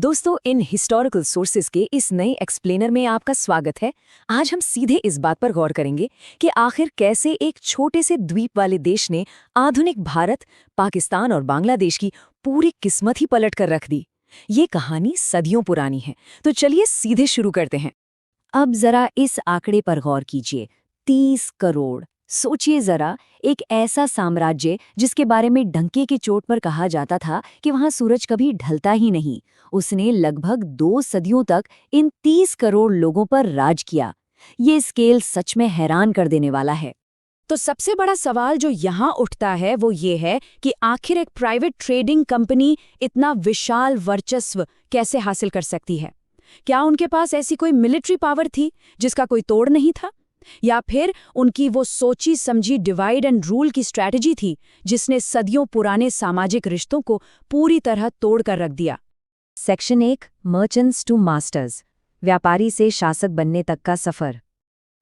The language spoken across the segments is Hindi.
दोस्तों, इन हिस्टोरिकल सोर्सेज के इस नए एक्सप्लेनर में आपका स्वागत है। आज हम सीधे इस बात पर गौर करेंगे कि आखिर कैसे एक छोटे से द्वीप वाले देश ने आधुनिक भारत, पाकिस्तान और बांग्लादेश की पूरी किस्मत ही पलट कर रख दी। ये कहानी सदियों पुरानी है, तो चलिए सीधे शुरू करते हैं। अब जरा इस आंकड़े पर गौर कीजिए, 30 करोड़। सोचिए जरा, एक ऐसा साम्राज्य जिसके बारे में डंके की चोट पर कहा जाता था कि वहां सूरज कभी ढलता ही नहीं, उसने लगभग 2 सदियों तक इन 30 करोड़ लोगों पर राज किया। ये स्केल सच में हैरान कर देने वाला है। तो सबसे बड़ा सवाल जो यहाँ उठता है वो ये है कि आखिर एक प्राइवेट ट्रेडिंग कंपनी इतना विशाल वर्चस्व कैसे हासिल कर सकती है? क्या उनके पास ऐसी कोई मिलिट्री पावर थी जिसका कोई तोड़ नहीं था, या फिर उनकी वो सोची समझी डिवाइड एंड रूल की स्ट्रैटेजी थी जिसने सदियों पुराने सामाजिक रिश्तों को पूरी तरह तोड़ कर रख दिया? सेक्शन 1, मर्चेंट्स टू मास्टर्स, व्यापारी से शासक बनने तक का सफर।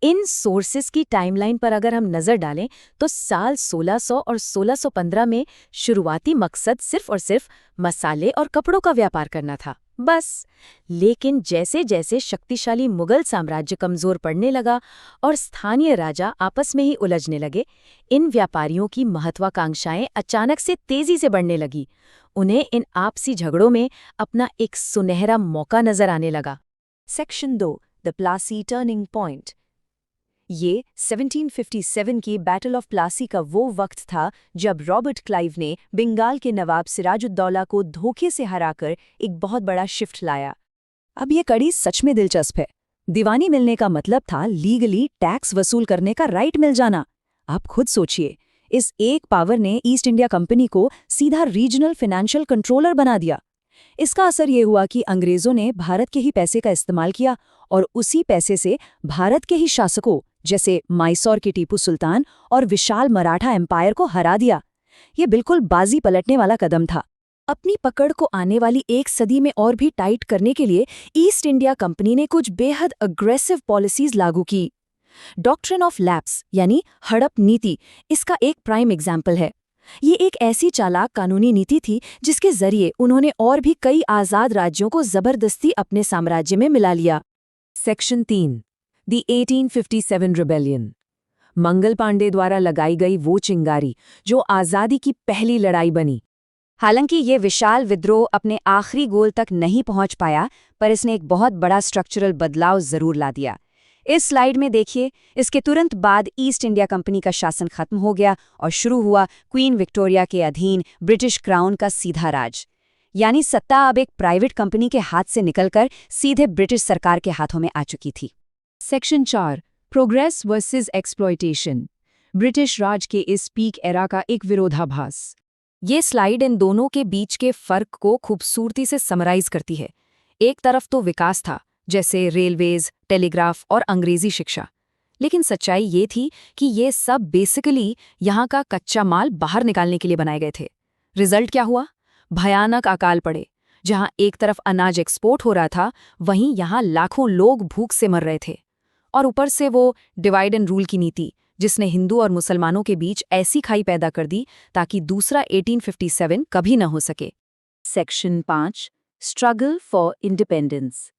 इन सोर्सेस की टाइमलाइन पर अगर हम नजर डालें तो साल 1600 और 1615 में शुरुआती मकसद सिर्फ और सिर्फ मसाले और कपड़ों का व्यापार करना था, बस। लेकिन जैसे जैसे शक्तिशाली मुगल साम्राज्य कमजोर पड़ने लगा और स्थानीय राजा आपस में ही उलझने लगे, इन व्यापारियों की महत्वाकांक्षाएं अचानक से तेजी से बढ़ने लगी। उन्हें इन आपसी झगड़ों में अपना एक सुनहरा मौका नजर आने लगा। Section 2, the Plassey turning point. ये 1757 की बैटल ऑफ प्लासी का वो वक्त था जब रॉबर्ट क्लाइव ने बंगाल के नवाब सिराजुद्दौला को धोखे से हराकर एक बहुत बड़ा शिफ्ट लाया। अब ये कड़ी सच में दिलचस्प है। दीवानी मिलने का मतलब था लीगली टैक्स वसूल करने का राइट मिल जाना। आप खुद सोचिए, इस एक पावर ने ईस्ट इंडिया कंपनी को सीधा रीजनल फाइनेंशियल कंट्रोलर बना दिया। इसका असर ये हुआ कि अंग्रेजों ने भारत के ही पैसे का इस्तेमाल किया और उसी पैसे से भारत के ही शासकों जैसे मैसूर के टीपू सुल्तान और विशाल मराठा एम्पायर को हरा दिया। ये बिल्कुल बाजी पलटने वाला कदम था। अपनी पकड़ को आने वाली एक सदी में और भी टाइट करने के लिए ईस्ट इंडिया कंपनी ने कुछ बेहद अग्रेसिव पॉलिसीज लागू की। डॉक्ट्रिन ऑफ लैप्स यानी हड़प नीति इसका एक प्राइम एग्जाम्पल है। ये एक ऐसी चालाक कानूनी नीति थी जिसके जरिए उन्होंने और भी कई आज़ाद राज्यों को जबरदस्ती अपने साम्राज्य में मिला लिया। Section 3, the 1857 rebellion. Mangal Pandey द्वारा लगाई गई वो चिंगारी जो आज़ादी की पहली लड़ाई बनी। हालांकि ये विशाल विद्रोह अपने आखिरी गोल तक नहीं पहुंच पाया, पर इसने एक बहुत बड़ा स्ट्रक्चरल बदलाव जरूर ला दिया। इस स्लाइड में देखिए, इसके तुरंत बाद ईस्ट इंडिया कंपनी का शासन खत्म हो गया और शुरू हुआ क्वीन विक्टोरिया के अधीन ब्रिटिश क्राउन का सीधा राज। यानी सत्ता अब एक प्राइवेट कंपनी के हाथ से निकलकर सीधे ब्रिटिश सरकार के हाथों में आ चुकी थी। Section 4, progress versus exploitation, British Raj के इस पीक एरा का एक विरोधाभास। ये स्लाइड इन दोनों के बीच के फर्क को खूबसूरती से समराइज करती है। एक तरफ तो विकास था, जैसे रेलवेज, टेलीग्राफ और अंग्रेजी शिक्षा, लेकिन सच्चाई ये थी कि ये सब बेसिकली यहाँ का कच्चा माल बाहर निकालने के लिए बनाए गए थे। रिजल्ट क्या हुआ? भयानक अकाल पड़े। जहाँ एक तरफ अनाज एक्सपोर्ट हो रहा था, वहीं यहाँ लाखों लोग भूख से मर रहे थे। और ऊपर से वो डिवाइड एंड रूल की नीति, जिसने हिंदू और मुसलमानों के बीच ऐसी खाई पैदा कर दी ताकि दूसरा 1857 कभी न हो सके। Section 5, struggle for independence.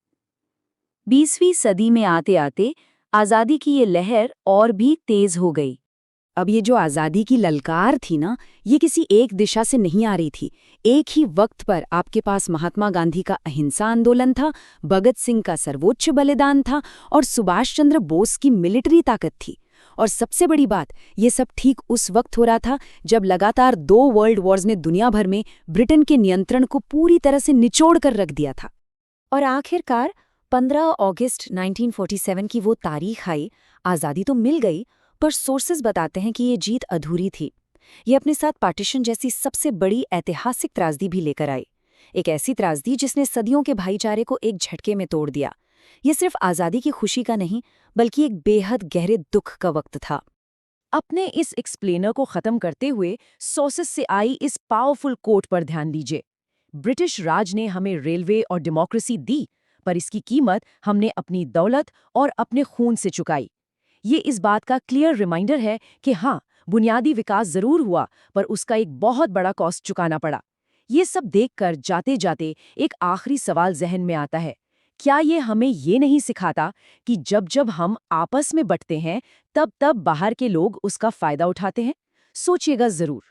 20वीं सदी में आते आते आज़ादी की ये लहर और भी तेज हो गई। अब ये जो आज़ादी की ललकार थी ना, ये किसी एक दिशा से नहीं आ रही थी। एक ही वक्त पर आपके पास महात्मा गांधी का अहिंसा आंदोलन था, भगत सिंह का सर्वोच्च बलिदान था और सुभाष चंद्र बोस की मिलिट्री ताकत थी। और सबसे बड़ी बात, ये सब ठीक उस वक्त हो रहा था जब लगातार 2 वर्ल्ड वॉर्स ने दुनिया भर में ब्रिटेन के नियंत्रण को पूरी तरह से निचोड़ कर रख दिया था। और आखिरकार 15 अगस्त 1947 की वो तारीख आई। आज़ादी तो मिल गई, पर सोर्सेज बताते हैं कि ये जीत अधूरी थी। ये अपने साथ पार्टीशन जैसी सबसे बड़ी ऐतिहासिक त्रासदी भी लेकर आई। एक ऐसी त्रासदी जिसने सदियों के भाईचारे को एक झटके में तोड़ दिया। ये सिर्फ आज़ादी की खुशी का नहीं, बल्कि एक बेहद गहरे दुख का वक्त था। अपने इस एक्सप्लेनर को खत्म करते हुए सोर्सेज से आई इस पावरफुल कोट पर ध्यान दीजिए। ब्रिटिश राज ने हमें रेलवे और डेमोक्रेसी दी, पर इसकी कीमत हमने अपनी दौलत और अपने खून से चुकाई। ये इस बात का क्लियर रिमाइंडर है कि हाँ, बुनियादी विकास जरूर हुआ, पर उसका एक बहुत बड़ा कॉस्ट चुकाना पड़ा। ये सब देखकर जाते जाते एक आखिरी सवाल जहन में आता है, क्या ये हमें ये नहीं सिखाता कि जब जब हम आपस में बंटते हैं तब तब बाहर के लोग उसका फायदा उठाते हैं? सोचिएगा जरूर।